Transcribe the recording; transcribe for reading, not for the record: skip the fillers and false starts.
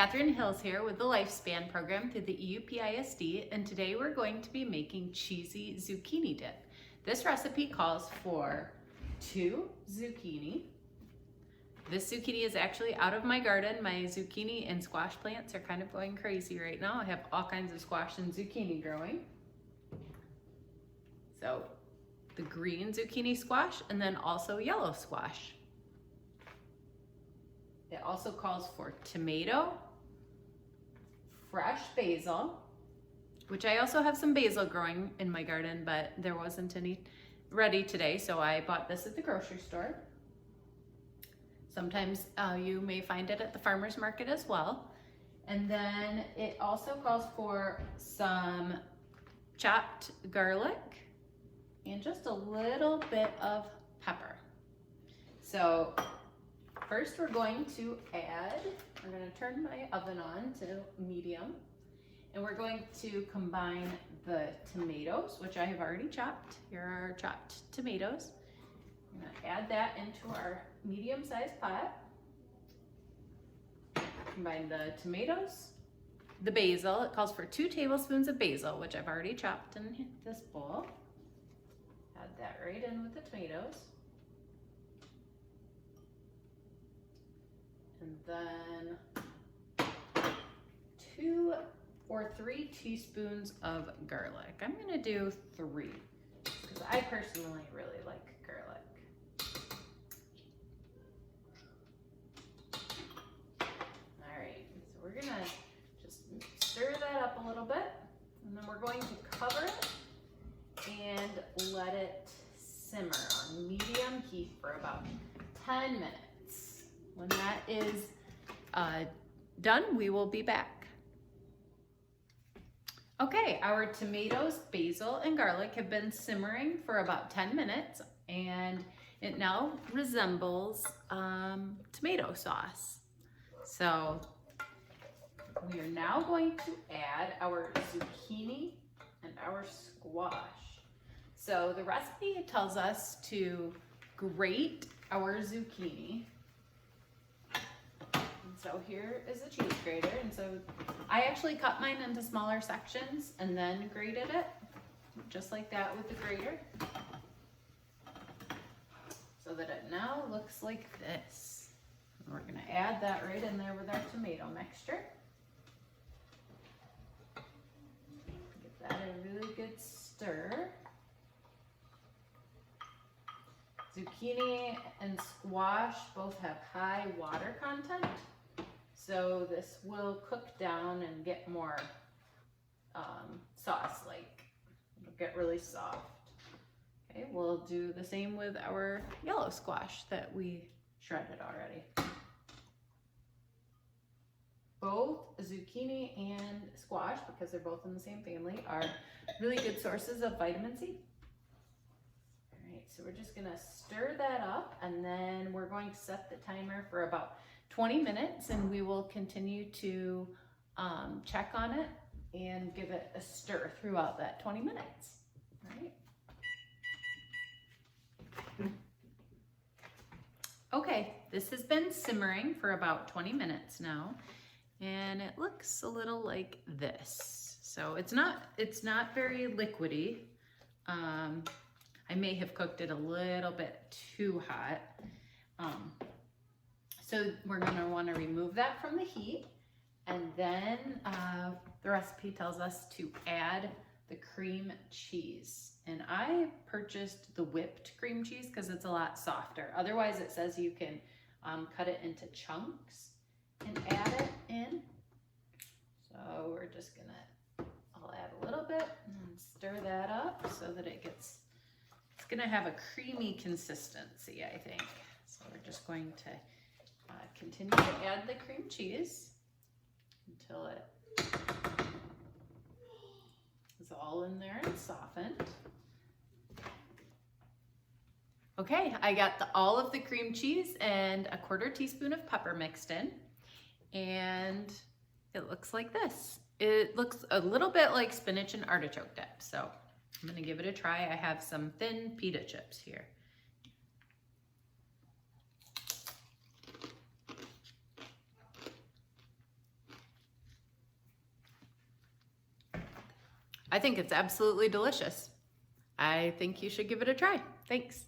Kathryn Hills here with the Lifespan program through the EUP-ISD, and today we're going to be making cheesy zucchini dip. This recipe calls for 2 zucchini. This zucchini is actually out of my garden. My zucchini and squash plants are kind of going crazy right now. I have all kinds of squash and zucchini growing. So the green zucchini squash and then also yellow squash. It also calls for tomato, fresh basil, which I also have some basil growing in my garden, but there wasn't any ready today, so I bought this at the grocery store. Sometimes you may find it at the farmer's market as well. And then it also calls for some chopped garlic and just a little bit of pepper. So first we're going to turn my oven on to medium, and we're going to combine the tomatoes, which I have already chopped. Here are our chopped tomatoes. I'm gonna add that into our medium-sized pot. Combine the tomatoes, the basil. It calls for 2 tablespoons of basil, which I've already chopped in this bowl. Add that right in with the tomatoes. And then 2 or 3 teaspoons of garlic. I'm gonna do 3 because I personally really like garlic. All right, so we're gonna just stir that up a little bit, and then we're going to cover it and let it simmer on medium heat for about 10 minutes. When that is done, we will be back. Okay, our tomatoes, basil, and garlic have been simmering for about 10 minutes, and it now resembles tomato sauce. So we are now going to add our zucchini and our squash. So the recipe tells us to grate our zucchini. So here is a cheese grater, and so I actually cut mine into smaller sections and then grated it, just like that with the grater, so that it now looks like this. And we're gonna add that right in there with our tomato mixture. Give that a really good stir. Zucchini and squash both have high water content, so this will cook down and get more sauce-like. It'll get really soft. Okay, we'll do the same with our yellow squash that we shredded already. Both zucchini and squash, because they're both in the same family, are really good sources of vitamin C. All right, so we're just gonna stir that up, and then we're going to set the timer for about 20 minutes, and we will continue to check on it and give it a stir throughout that 20 minutes. All right. Okay, this has been simmering for about 20 minutes now, and it looks a little like this. So it's not very liquidy. I may have cooked it a little bit too hot. So we're gonna wanna remove that from the heat, and then the recipe tells us to add the cream cheese. And I purchased the whipped cream cheese because it's a lot softer. Otherwise it says you can cut it into chunks and add it in. So we're just I'll add a little bit and stir that up so that it's gonna have a creamy consistency, I think. So we're just going to continue to add the cream cheese until it is all in there and softened. Okay, I got all of the cream cheese and a 1/4 teaspoon of pepper mixed in, and it looks like this. It looks a little bit like spinach and artichoke dip, so I'm gonna give it a try. I have some thin pita chips here. I think it's absolutely delicious. I think you should give it a try. Thanks.